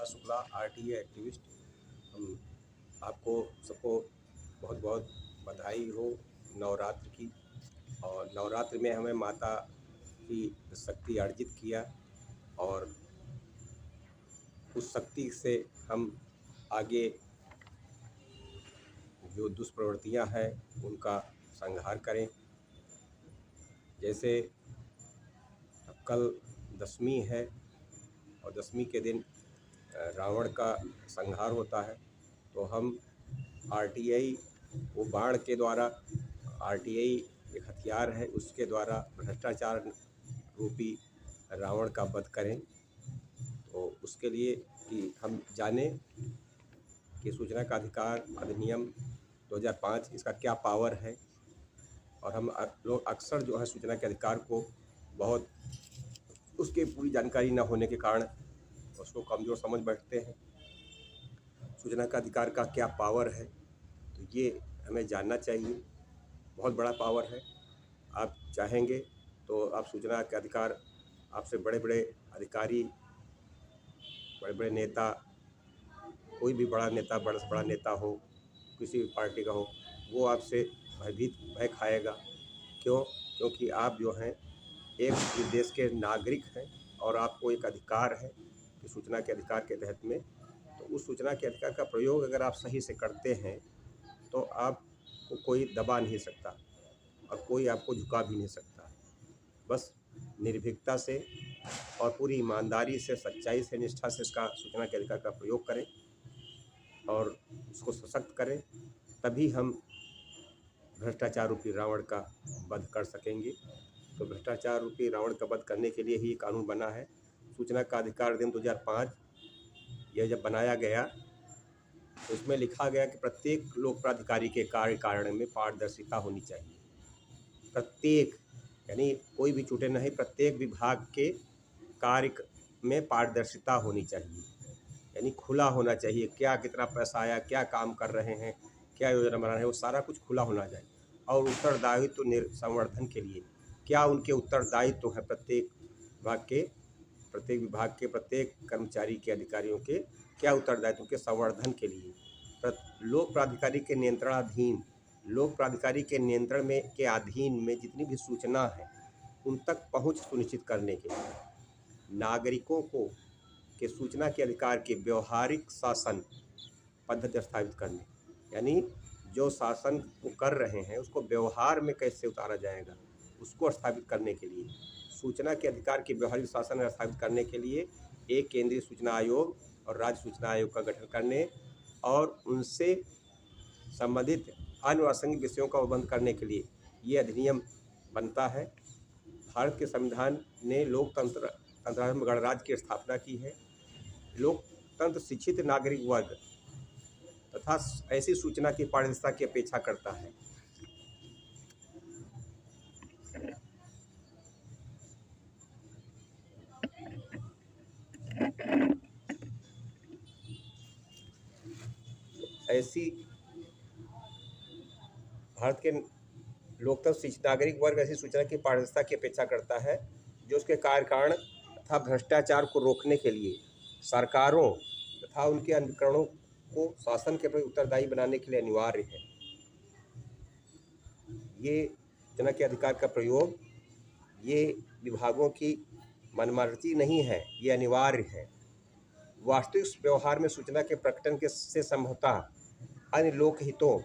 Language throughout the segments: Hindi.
Shukla RTA activist. हम आपको सबको बहुत बहुत बधाई हो नवरात्र की। और नवरात्र में हमें माता की शक्ति अर्जित किया और उस शक्ति से हम आगे जो दुष्प्रवृत्तियां हैं उनका संहार करें। जैसे कल दशमी है और दशमी के दिन रावण का संहार होता है, तो हम आरटीआई वो बाण के द्वारा, आरटीआई एक हथियार है, उसके द्वारा भ्रष्टाचार रूपी रावण का वध करें। तो उसके लिए कि हम जानें कि सूचना का अधिकार अधिनियम 2005 इसका क्या पावर है। और हम लोग अक्सर जो है सूचना के अधिकार को बहुत उसकी पूरी जानकारी न होने के कारण उसको कमज़ोर समझ बैठते हैं। सूचना का अधिकार का क्या पावर है, तो ये हमें जानना चाहिए। बहुत बड़ा पावर है। आप चाहेंगे तो आप सूचना के अधिकार, आपसे बड़े बड़े अधिकारी, बड़े बड़े नेता, कोई भी बड़ा नेता, बड़ा से बड़ा नेता हो, किसी भी पार्टी का हो, वो आपसे भय खाएगा। क्यों? क्योंकि आप जो हैं एक देश के नागरिक हैं और आपको एक अधिकार है कि सूचना के अधिकार के तहत में, तो उस सूचना के अधिकार का प्रयोग अगर आप सही से करते हैं तो आपको कोई दबा नहीं सकता और कोई आपको झुका भी नहीं सकता। बस निर्भीकता से और पूरी ईमानदारी से, सच्चाई से, निष्ठा से इसका सूचना के अधिकार का प्रयोग करें और उसको सशक्त करें, तभी हम भ्रष्टाचार रूपी रावण का वध कर सकेंगे। तो भ्रष्टाचार रूपी रावण का वध करने के लिए ही कानून बना है। सूचना का अधिकार अधिनियम 2005 यह जब बनाया गया तो इसमें लिखा गया कि प्रत्येक लोक प्राधिकारी के कार्य कारण में पारदर्शिता होनी चाहिए। प्रत्येक यानी कोई भी छूटे नहीं, प्रत्येक विभाग के कार्य में पारदर्शिता होनी चाहिए, यानी खुला होना चाहिए। क्या कितना पैसा आया, क्या काम कर रहे हैं, क्या योजना बना रहे हैं, वो सारा कुछ खुला होना चाहिए। और उत्तरदायित्व संवर्धन के लिए क्या उनके उत्तरदायित्व है, प्रत्येक विभाग के प्रत्येक कर्मचारी के, अधिकारियों के क्या उत्तरदायित्व के संवर्धन के लिए लोक प्राधिकारी के नियंत्रणाधीन, लोक प्राधिकारी के नियंत्रण में के अधीन में जितनी भी सूचना है उन तक पहुंच सुनिश्चित करने के लिए नागरिकों को के सूचना के अधिकार के व्यवहारिक शासन पद्धति स्थापित करने, यानी जो शासन वो कर रहे हैं उसको व्यवहार में कैसे उतारा जाएगा उसको स्थापित करने के लिए, सूचना के अधिकार के व्यवहारिक शासन स्थापित करने के लिए एक केंद्रीय सूचना आयोग और राज्य सूचना आयोग का गठन करने और उनसे संबंधित अन्य प्रासंगिक विषयों का प्रबंध करने के लिए ये अधिनियम बनता है। भारत के संविधान ने लोकतंत्र गणराज्य की स्थापना की है। लोकतंत्र शिक्षित नागरिक वर्ग तथा ऐसी सूचना की पारदर्शिता की अपेक्षा करता है। ऐसी भारत के लोकतंत्र शिक्षित नागरिक वर्ग ऐसी सूचना की पारदर्शिता की अपेक्षा करता है जो उसके कार्यकारण तथा भ्रष्टाचार को रोकने के लिए सरकारों तथा उनके अंतकरणों को शासन के प्रति उत्तरदायी बनाने के लिए अनिवार्य है। ये सूचना के अधिकार का प्रयोग ये विभागों की मनमर्जी नहीं है, ये अनिवार्य है। वास्तविक व्यवहार में सूचना के प्रकटन के से संभवतः अन्य लोक हितों,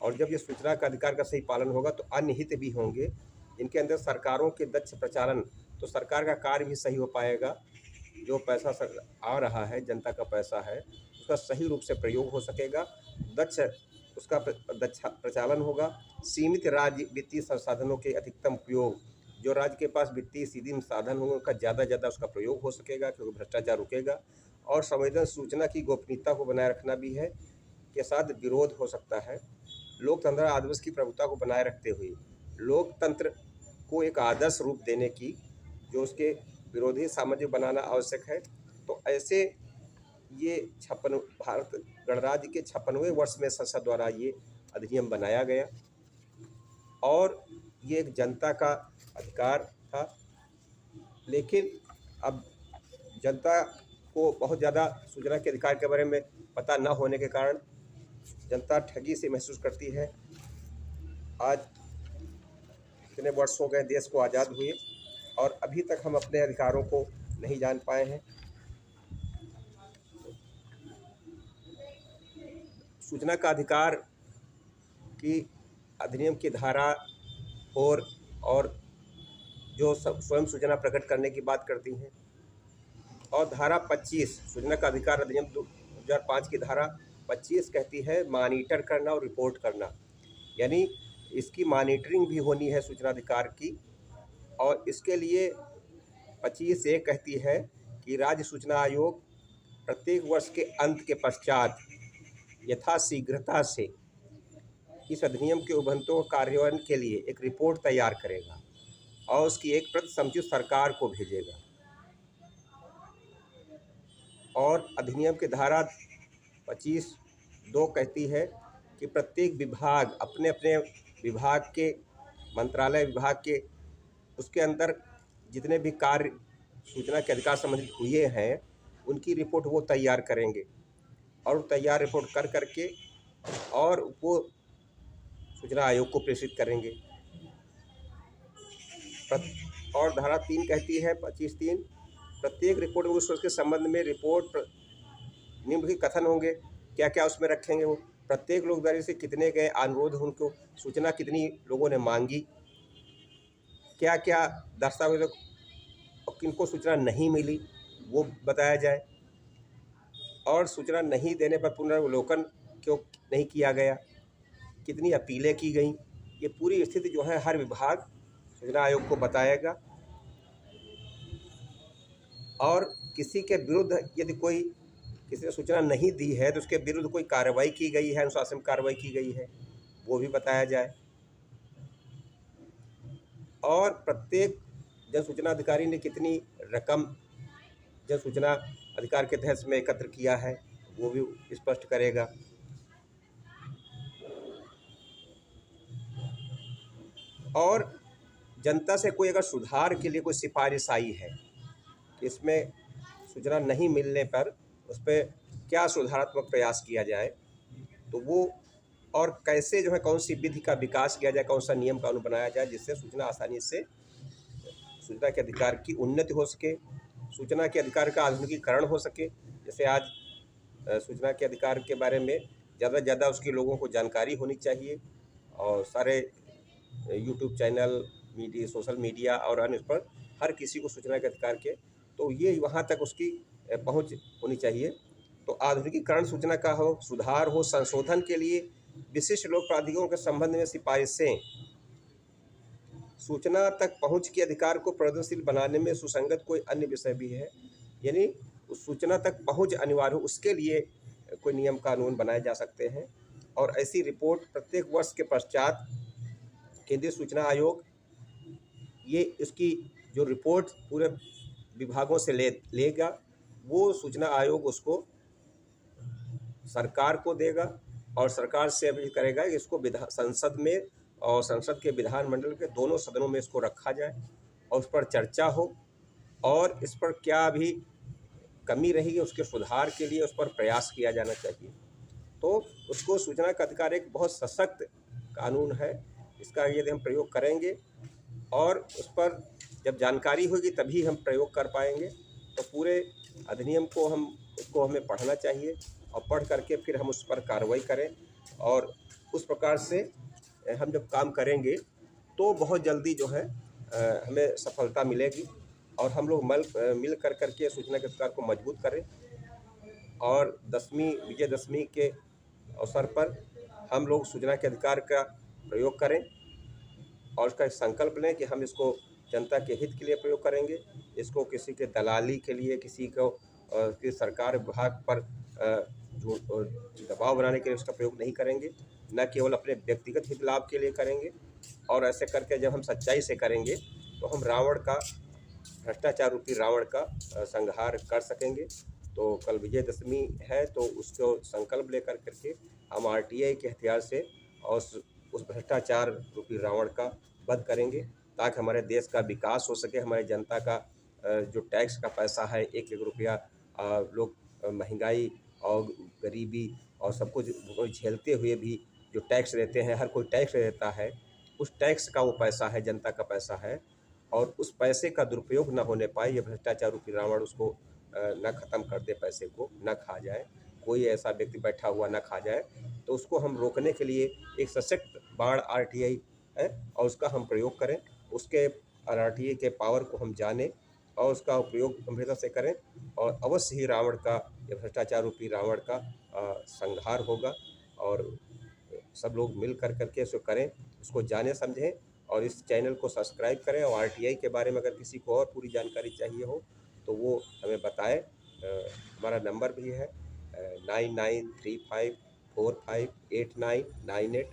और जब ये सूचना का अधिकार का सही पालन होगा तो अन्य हित भी होंगे, इनके अंदर सरकारों के दक्ष प्रचालन, तो सरकार का कार्य भी सही हो पाएगा। जो पैसा आ रहा है, जनता का पैसा है, उसका सही रूप से प्रयोग हो सकेगा, उसका दक्ष प्रचालन होगा। सीमित राज्य वित्तीय संसाधनों के अधिकतम उपयोग, जो राज्य के पास वित्तीय सीधे साधन होंगे उनका ज़्यादा उसका प्रयोग हो सकेगा, क्योंकि भ्रष्टाचार रुकेगा। और संवेदन सूचना की गोपनीयता को बनाए रखना भी है, के साथ विरोध हो सकता है। लोकतंत्र आदर्श की प्रभुता को बनाए रखते हुए लोकतंत्र को एक आदर्श रूप देने की, जो उसके विरोधी सामाजिक बनाना आवश्यक है। तो ऐसे ये भारत गणराज्य के 56वें वर्ष में संसद द्वारा ये अधिनियम बनाया गया और ये एक जनता का अधिकार था। लेकिन अब जनता को बहुत ज़्यादा सूचना के अधिकार के बारे में पता न होने के कारण जनता ठगी से महसूस करती है। आज कितने वर्ष हो गए देश को आज़ाद हुए और अभी तक हम अपने अधिकारों को नहीं जान पाए हैं। सूचना का अधिकार की अधिनियम की धारा 4 और जो स्वयं सूचना प्रकट करने की बात करती हैं, और धारा 25 सूचना का अधिकार अधिनियम 2005 की धारा 25 कहती है मॉनिटर करना और रिपोर्ट करना, यानी इसकी मॉनिटरिंग भी होनी है सूचना अधिकार की। और इसके लिए 25 ये कहती है कि राज्य सूचना आयोग प्रत्येक वर्ष के अंत के पश्चात यथाशीघ्रता से इस अधिनियम के उल्लंघनों के कार्यान्वयन के लिए एक रिपोर्ट तैयार करेगा और उसकी एक प्रति समुचित सरकार को भेजेगा। और अधिनियम की धारा 25(2) कहती है कि प्रत्येक विभाग अपने अपने विभाग के मंत्रालय विभाग के उसके अंदर जितने भी कार्य सूचना के अधिकार संबंधित हुए हैं उनकी रिपोर्ट वो तैयार करेंगे और तैयार रिपोर्ट कर करके और वो सूचना आयोग को प्रेषित करेंगे। और धारा 3 कहती है 25(3) प्रत्येक रिपोर्ट में उस वर्ष के संबंध में रिपोर्ट निम्नलिखित कथन होंगे। क्या क्या उसमें रखेंगे? वो प्रत्येक लोकदारी से कितने गए अनुरोध, उनको सूचना कितनी लोगों ने मांगी, क्या क्या दस्तावेजों और किनको सूचना नहीं मिली वो बताया जाए, और सूचना नहीं देने पर पुनर्वलोकन क्यों नहीं किया गया, कितनी अपीलें की गई, ये पूरी स्थिति जो है हर विभाग सूचना आयोग को बताएगा। और किसी के विरुद्ध यदि कोई किसी ने सूचना नहीं दी है तो उसके विरुद्ध कोई कार्रवाई की गई है, अनुशासन कार्रवाई की गई है, वो भी बताया जाए। और प्रत्येक जन सूचना अधिकारी ने कितनी रकम जन सूचना अधिकार के तहत में एकत्र किया है वो भी स्पष्ट करेगा। और जनता से कोई अगर सुधार के लिए कोई सिफारिश आई है कि इसमें सूचना नहीं मिलने पर उस पर क्या सुधारात्मक प्रयास किया जाए, तो वो और कैसे जो है कौन सी विधि का विकास किया जाए, कौन सा नियम कानून बनाया जाए जिससे सूचना आसानी से सूचना के अधिकार की उन्नति हो सके, सूचना के अधिकार का आधुनिकीकरण हो सके। जैसे आज सूचना के अधिकार के बारे में ज़्यादा से ज़्यादा उसकी लोगों को जानकारी होनी चाहिए और सारे YouTube channel, media, social media और अन्य पर हर किसी को सूचना के अधिकार के, तो ये वहाँ तक उसकी पहुँच होनी चाहिए। तो आधुनिकीकरण सूचना का हो, सुधार हो, संशोधन के लिए विशिष्ट लोक प्राधिकरणों के संबंध में सिफारिशें, सूचना तक पहुँच के अधिकार को प्रदर्शनशील बनाने में सुसंगत कोई अन्य विषय भी है, यानी उस सूचना तक पहुँच अनिवार्य हो उसके लिए कोई नियम कानून बनाए जा सकते हैं। और ऐसी रिपोर्ट प्रत्येक वर्ष के पश्चात केंद्रीय सूचना आयोग ये इसकी जो रिपोर्ट पूरे विभागों से लेगा, वो सूचना आयोग उसको सरकार को देगा और सरकार से अपील करेगा कि इसको संसद में और संसद के विधानमंडल के दोनों सदनों में इसको रखा जाए और उस पर चर्चा हो और इस पर क्या भी कमी रहेगी उसके सुधार के लिए उस पर प्रयास किया जाना चाहिए। तो उसको सूचना का अधिकार एक बहुत सशक्त कानून है, इसका यदि हम प्रयोग करेंगे और उस पर जब जानकारी होगी तभी हम प्रयोग कर पाएंगे। तो पूरे अधिनियम को हमें पढ़ना चाहिए और पढ़ करके फिर हम उस पर कार्रवाई करें, और उस प्रकार से हम जब काम करेंगे तो बहुत जल्दी जो है हमें सफलता मिलेगी और हम लोग मिल कर के सूचना के अधिकार को मजबूत करें। और विजयदशमी के अवसर पर हम लोग सूचना के अधिकार का प्रयोग करें और उसका एक संकल्प लें कि हम इसको जनता के हित के लिए प्रयोग करेंगे, इसको किसी के दलाली के लिए, किसी को कि सरकार विभाग पर जो दबाव बनाने के लिए उसका प्रयोग नहीं करेंगे, न केवल अपने व्यक्तिगत हित लाभ के लिए करेंगे। और ऐसे करके जब हम सच्चाई से करेंगे तो हम भ्रष्टाचार रूपी रावण का संहार कर सकेंगे। तो कल विजयदशमी है तो उसको संकल्प लेकर करके हम आरटीआई के हथियार से और उस भ्रष्टाचार रूपी रावण का वध करेंगे ताकि हमारे देश का विकास हो सके, हमारी जनता का जो टैक्स का पैसा है 1-1 रुपया लोग महंगाई और गरीबी और सब कुछ वो झेलते हुए भी जो टैक्स देते हैं, हर कोई टैक्स देता है, उस टैक्स का वो पैसा है, जनता का पैसा है, और उस पैसे का दुरुपयोग ना होने पाए, ये भ्रष्टाचार रूपी रावण उसको ना ख़त्म कर दे, पैसे को ना खा जाए, कोई ऐसा व्यक्ति बैठा हुआ ना खा जाए। तो उसको हम रोकने के लिए एक सशक्त बाढ़ आरटीआई है और उसका हम प्रयोग करें, उसके आरटीआई के पावर को हम जानें और उसका उपयोग गंभीरता से करें, और अवश्य ही रावण का, ये भ्रष्टाचार रूपी रावण का संहार होगा। और सब लोग मिल करके इसको करें, इसको जाने समझें, और इस चैनल को सब्सक्राइब करें। और आरटीआई के बारे में अगर किसी को और पूरी जानकारी चाहिए हो तो वो हमें बताएं। हमारा नंबर भी है 9935458998,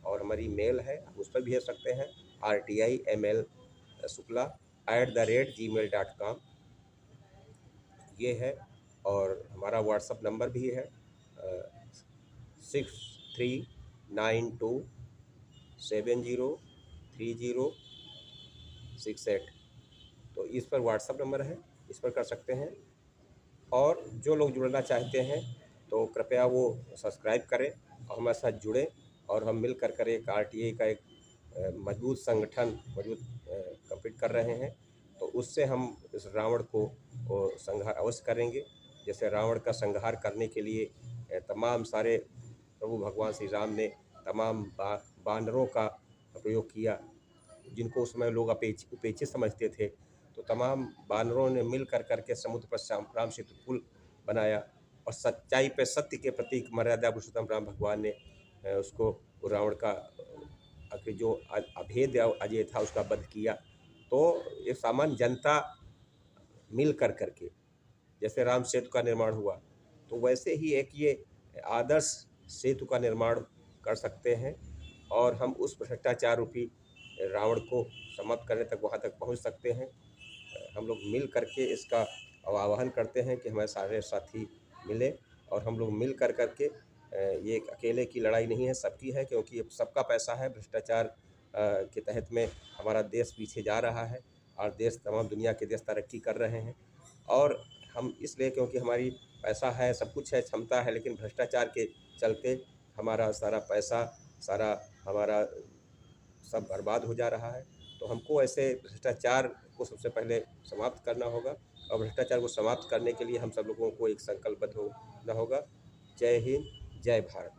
और हमारी मेल है, आप उस पर भेज सकते हैं rtimlshukla@gmail.com, ये है। और हमारा व्हाट्सअप नंबर भी है 6392703068, तो इस पर व्हाट्सअप नंबर है, इस पर कर सकते हैं। और जो लोग जुड़ना चाहते हैं तो कृपया वो सब्सक्राइब करें और हमारे साथ जुड़ें, और हम मिल कर एक आरटीआई का एक मजबूत संगठन मजबूत कंप्लीट कर रहे हैं। तो उससे हम इस रावण को संहार अवश्य करेंगे। जैसे रावण का संहार करने के लिए तमाम सारे प्रभु भगवान श्री राम ने तमाम बानरों का प्रयोग किया, जिनको उस समय लोग उपेक्षित समझते थे। तो तमाम बानरों ने मिल के समुद्र पर राम सेतु पुल बनाया, और सच्चाई पे सत्य के प्रतीक मर्यादा पुरुषोत्तम राम भगवान ने उसको रावण का आखिर जो अभेद अजय था उसका वध किया। तो ये सामान्य जनता मिल करके जैसे राम सेतु का निर्माण हुआ, तो वैसे ही एक ये आदर्श सेतु का निर्माण कर सकते हैं, और हम उस भ्रष्टाचार रूपी रावण को समाप्त करने तक वहाँ तक पहुँच सकते हैं। हम लोग मिल करके इसका आह्वान करते हैं कि हमारे सारे साथी मिले, और हम लोग मिल करके ये एक अकेले की लड़ाई नहीं है, सबकी है, क्योंकि ये सबका पैसा है। भ्रष्टाचार के तहत में हमारा देश पीछे जा रहा है, और देश तमाम दुनिया के देश तरक्की कर रहे हैं। और हम इसलिए, क्योंकि हमारी पैसा है, सब कुछ है, क्षमता है, लेकिन भ्रष्टाचार के चलते हमारा सारा पैसा, सारा हमारा सब बर्बाद हो जा रहा है। तो हमको ऐसे भ्रष्टाचार को सबसे पहले समाप्त करना होगा, और भ्रष्टाचार को समाप्त करने के लिए हम सब लोगों को एक संकल्पबद्ध होना होगा। जय हिंद, जय भारत।